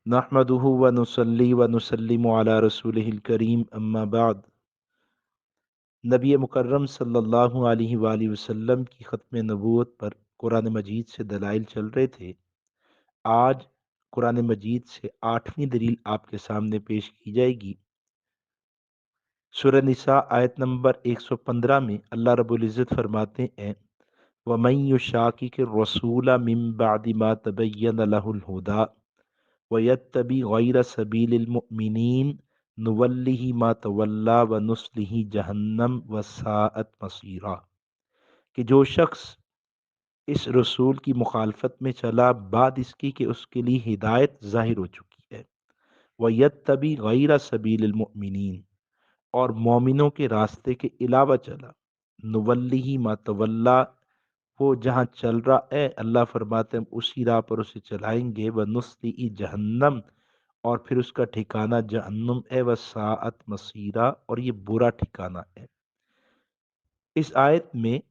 नहमदुहु व नुसल्ली व नुसल्लिमु अला रसूलिहिल करीम अम्मा बाद। नबी मुकर्रम सल्लल्लाहु अलैहि वसल्लम की ख़त्म नबूवत पर कुरान मजीद से दलाइल चल रहे थे। आज कुरान मजीद से 8वीं दलील आपके सामने पेश की जाएगी। सूरह निसा आयत नंबर 115 में अल्लाह रब्बुल इज़्ज़त फरमाते हैं, वमन युशाकिकिर रसूला मिन बअदि मा तबय्यन लहुल हुदा वयत्तबि गैर सबीलिल मुमिनीन नुवल्लिहि मा तवल्ला व नुस्लिहि जहन्नम वसाअत मसीरा। कि जो शख्स इस रसूल की मुखालफत में चला बाद इसकी कि उसके लिए हिदायत जाहिर हो चुकी है, वयत्तबि गैर सबीलिल मुमिनीन और मोमिनों के रास्ते के अलावा चला, नुवल्लिहि मा तवल्ला वो जहाँ चल रहा है अल्लाह फरमाते हैं हम उसी राह पर उसे चलाएंगे, व नुस्ली जहन्नम और फिर उसका ठिकाना जहन्नुम है, व साअत मसीरा और ये बुरा ठिकाना है। इस आयत में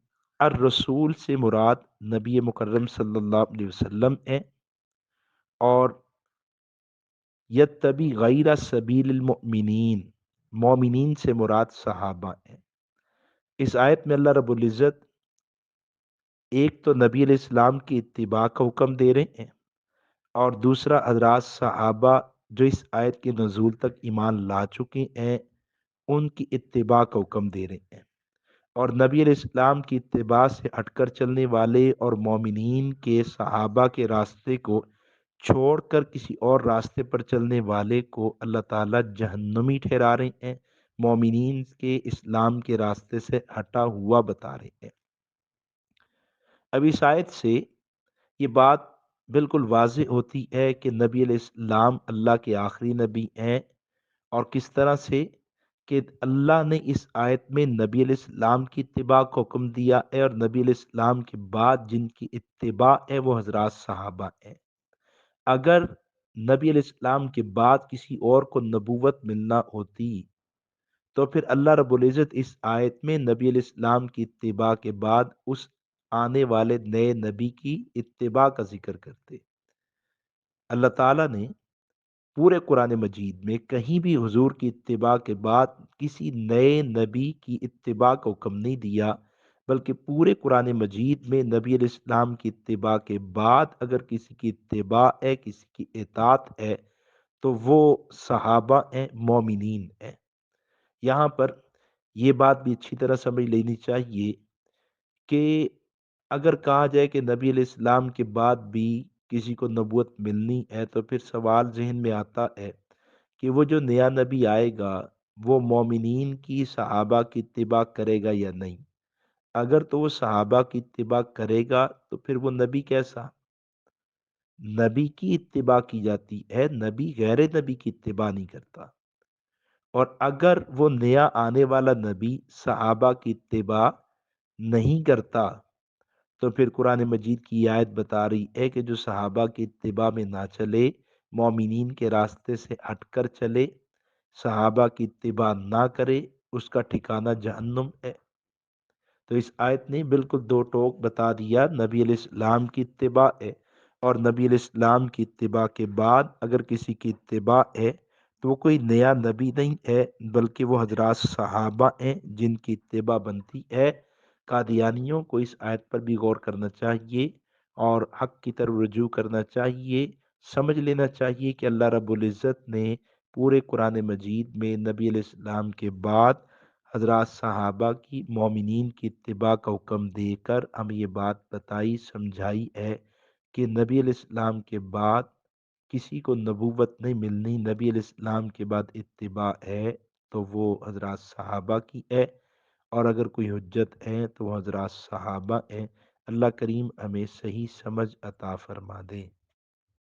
अर रसूल से मुराद नबी मुकर्रम सल्लल्लाहु अलैहि वसल्लम है और यत्तबी गैर सबीलिल मुमिनीन मोमिनीन से मुराद सहाबा है। इस आयत में अल्लाह रब्बुल इज़्ज़त एक तो नबी अलैहिस्सलाम की इत्तिबा का हुक्म दे रहे हैं और दूसरा हज़रात सहाबा जो इस आयत के नज़ूल तक ईमान ला चुके हैं उनकी इत्तिबा का हुक्म दे रहे हैं। और नबी अलैहिस्सलाम की इत्तिबा से हटकर चलने वाले और मोमिनीन के सहाबा के रास्ते को छोड़कर किसी और रास्ते पर चलने वाले को अल्लाह ताला जहन्नमी ठहरा रहे हैं, मोमिनीन के इस्लाम के रास्ते से हटा हुआ बता रहे हैं। अब इस आयत से ये बात बिल्कुल वाज़ेह होती है कि नबी अलैहिस्सलाम अल्लाह के आखिरी नबी हैं और किस तरह से कि अल्लाह ने इस आयत में नबी अलैहिस्सलाम की इत्तिबा को हुक्म दिया है और नबी अलैहिस्सलाम के बाद जिनकी इत्तिबा है वो हज़रात सहाबा हैं। अगर नबी अलैहिस्सलाम के बाद किसी और को नबूवत मिलना होती तो फिर अल्लाह रब्बुल इज़्ज़त इस आयत में नबी अलैहिस्सलाम की इत्तिबा के बाद उस आने वाले नए नबी की इत्तिबा का जिक्र करते। अल्लाह ताला ने पूरे कुरान मजीद में कहीं भी हुजूर की इत्तिबा के बाद किसी नए नबी की इत्तिबा का हुक्म नहीं दिया, बल्कि पूरे कुरान मजीद में नबी अलैहिस्सलाम की इत्तिबा के बाद अगर किसी की इत्तिबा है, किसी की इताअत है, तो वो सहाबा हैं, मोमिनीन हैं। यहाँ पर ये बात भी अच्छी तरह समझ लेनी चाहिए कि अगर कहा जाए कि नबी अलैहिस्सलाम के बाद भी किसी को नबूवत मिलनी है तो फिर सवाल जहन में आता है कि वो जो नया नबी आएगा वो मोमिनीन की सहाबा की इत्तिबा करेगा या नहीं। अगर तो वो सहाबा की इत्तिबा करेगा तो फिर वो नबी कैसा? नबी की इत्तिबा की जाती है, नबी गैर नबी की इत्तिबा नहीं करता। और अगर वो नया आने वाला नबी सहाबा की इत्तिबा नहीं करता तो फिर कुरान मजीद की आयत बता रही है कि जो सहाबा की इत्तिबा में ना चले, मोमिनीन के रास्ते से हटकर चले, सहाबा की इत्तिबा ना करे, उसका ठिकाना जहन्नुम है। तो इस आयत ने बिल्कुल दो टोक बता दिया, नबी अलैहिस्सलाम की इत्तिबा है और नबी अलैहिस्सलाम की इत्तिबा के बाद अगर किसी की इत्तिबा है तो वो कोई नया नबी नहीं है, बल्कि वो हजरात सहाबा हैं जिनकी इत्तिबा बनती है। कादियानियों को इस आयत पर भी गौर करना चाहिए और हक की तरफ रुजू करना चाहिए। समझ लेना चाहिए कि अल्लाह रब्बुल इज़्ज़त ने पूरे कुरान मजीद में नबी अलैहिस्सलाम के बाद हज़रात सहाबा की मोमिनीन की इत्तिबा का हुक्म देकर हमें ये बात बताई समझाई है कि नबी अलैहिस्सलाम के बाद किसी को नबूवत नहीं मिलनी, नबी अलैहिस्सलाम के बाद इत्तिबा है तो वो हज़रात सहाबा की है और अगर कोई हुज्जत है तो वो हज़रात सहाबा हैं। अल्लाह करीम हमें सही समझ अता फरमा दे।